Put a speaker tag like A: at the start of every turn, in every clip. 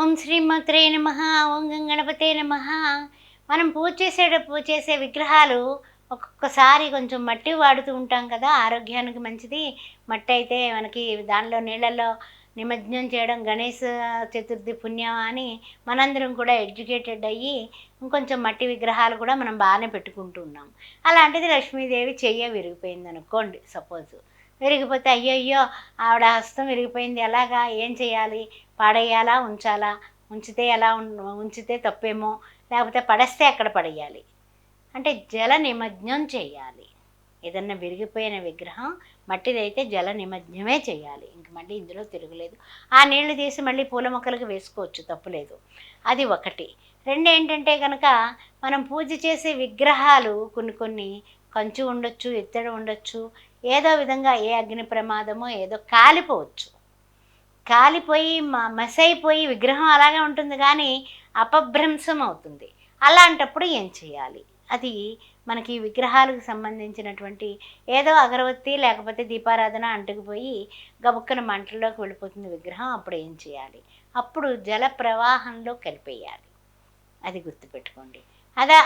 A: ఓం శ్రీమాత్రే నమః. ఓం గణపతే నమః. మనం పూజ చేసే విగ్రహాలు ఒక్కొక్కసారి కొంచెం మట్టి వాడుతూ ఉంటాం కదా, ఆరోగ్యానికి మంచిది. మట్టి అయితే మనకి దానిలో నీళ్ళల్లో నిమజ్జనం చేయడం గణేష్ చతుర్థి పుణ్యం అని మనందరం కూడా ఎడ్యుకేటెడ్ అయ్యి ఇంకొంచెం మట్టి విగ్రహాలు కూడా మనం బాగానే పెట్టుకుంటూ ఉన్నాం. అలాంటిది లక్ష్మీదేవి చెయ్య విరిగిపోయింది అనుకోండి, సపోజ్. విరిగిపోతే అయ్యయ్యో ఆవిడ హస్తం విరిగిపోయింది, ఎలాగా, ఏం చేయాలి? పడేయాలా, ఉంచాలా? ఉంచితే ఎలా ఉంచితే తప్పేమో, లేకపోతే పడేస్తే ఎక్కడ పడేయాలి అంటే జల నిమజ్జనం చేయాలి. ఏదన్నా విరిగిపోయిన విగ్రహం మట్టిదైతే జల నిమజ్జనమే చేయాలి, ఇంక మళ్ళీ ఇందులో తిరగలేదు. ఆ నీళ్లు తీసి మళ్ళీ పూల మొక్కలకు వేసుకోవచ్చు, తప్పులేదు. అది ఒకటి. రెండు ఏంటంటే కనుక, మనం పూజ చేసే విగ్రహాలు కొన్ని కొన్ని కంచు ఉండొచ్చు, ఇత్తడి ఉండొచ్చు, ఏదో విధంగా ఏ అగ్ని ప్రమాదమో ఏదో కాలిపోవచ్చు. కాలిపోయి మసైపోయి విగ్రహం అలాగే ఉంటుంది కానీ అపభ్రంశం అవుతుంది. అలాంటప్పుడు ఏం చేయాలి? అది మనకి విగ్రహాలకు సంబంధించినటువంటి ఏదో అగరవత్తి లేకపోతే దీపారాధన అంటుకుపోయి గబుక్కన మంటల్లోకి వెళ్ళిపోతుంది విగ్రహం. అప్పుడు ఏం చేయాలి? అప్పుడు జల ప్రవాహంలో కలిపేయాలి. అది గుర్తుపెట్టుకోండి.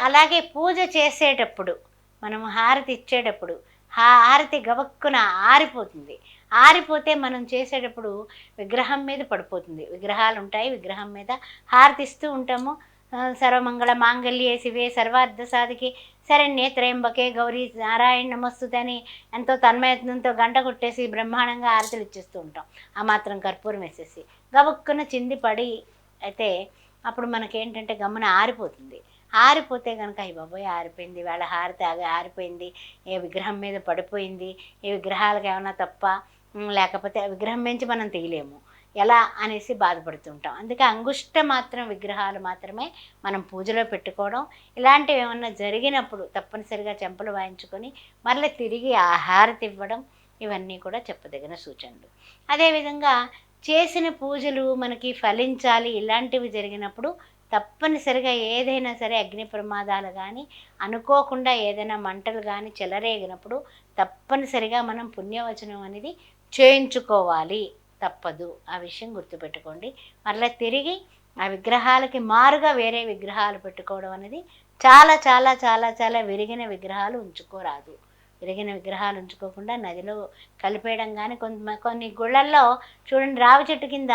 A: అలాగే పూజ చేసేటప్పుడు మనం హారతి ఇచ్చేటప్పుడు హారతి గబక్కున ఆరిపోతుంది. ఆరిపోతే మనం చేసేటప్పుడు విగ్రహం మీద పడిపోతుంది. విగ్రహాలు ఉంటాయి, విగ్రహం మీద హారతిస్తూ ఉంటాము. సర్వమంగళ మాంగళ్యే శివే సర్వార్థ సాధికే శరణ్యే త్రయంబకే గౌరీ నారాయణ నమస్తుతే అని ఎంతో తన్మయత్నంతో గంట కొట్టేసి బ్రహ్మాండంగా హారతులు ఇచ్చేస్తూ ఉంటాం. ఆ మాత్రం కర్పూరం వేసేసి గబక్కున చింది పడి అయితే అప్పుడు మనకేంటంటే గమ్మున ఆరిపోతుంది. ఆరిపోతే కనుక అయ్య బాబోయ్ ఆరిపోయింది, వాళ్ళ హారతి ఆరిపోయింది, ఏ విగ్రహం మీద పడిపోయింది, ఏ విగ్రహాలకు ఏమైనా తప్ప, లేకపోతే విగ్రహం నుంచి మనం తీయలేము ఎలా అనేసి బాధపడుతుంటాం. అందుకే అంగుష్ట మాత్రం విగ్రహాలు మాత్రమే మనం పూజలో పెట్టుకోవడం. ఇలాంటివి ఏమన్నా జరిగినప్పుడు తప్పనిసరిగా చెంపలు వాయించుకొని మళ్ళీ తిరిగి ఆ హారతి ఇవ్వడం, ఇవన్నీ కూడా చెప్పదగిన సూచనలు. అదేవిధంగా చేసిన పూజలు మనకి ఫలించాలి, ఇలాంటివి జరిగినప్పుడు తప్పనిసరిగా ఏదైనా సరే అగ్ని ప్రమాదాలు కానీ, అనుకోకుండా ఏదైనా మంటలు కానీ చెలరేగినప్పుడు తప్పనిసరిగా మనం పుణ్యవచనం అనేది చేయించుకోవాలి, తప్పదు. ఆ విషయం గుర్తుపెట్టుకోండి. మరలా తిరిగి ఆ విగ్రహాలకి మారుగా వేరే విగ్రహాలు పెట్టుకోవడం అనేది చాలా చాలా చాలా చాలా విరిగిన విగ్రహాలు ఉంచుకోరాదు. విరిగిన విగ్రహాలు ఉంచుకోకుండా నదిలో కలిపేయడం కానీ, కొన్ని గుళ్ళల్లో చూడండి, రావి చెట్టు కింద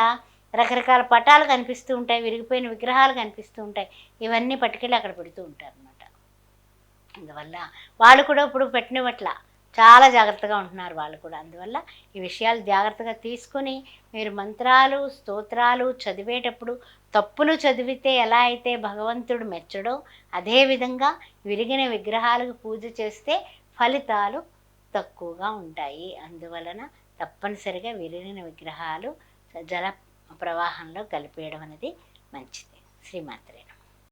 A: రకరకాల పటాలు కనిపిస్తూ ఉంటాయి, విరిగిపోయిన విగ్రహాలు కనిపిస్తూ ఉంటాయి. ఇవన్నీ పట్టుకెళ్ళి అక్కడ పెడుతూ ఉంటారు అన్నమాట. అందువల్ల వాళ్ళు కూడా ఇప్పుడు పెట్టినవట్ల చాలా జాగ్రత్తగా ఉంటున్నారు వాళ్ళు కూడా. అందువల్ల ఈ విషయాలు జాగ్రత్తగా తీసుకుని మీరు మంత్రాలు స్తోత్రాలు చదివేటప్పుడు తప్పులు చదివితే ఎలా అయితే భగవంతుడు మెచ్చడో, అదేవిధంగా విరిగిన విగ్రహాలకు పూజ చేస్తే ఫలితాలు తక్కువగా ఉంటాయి. అందువలన తప్పనిసరిగా విరిగిన విగ్రహాలు జల ప్రవాహంలో కలిపేయడం అనేది మంచిది. శ్రీమాత్రే నమః.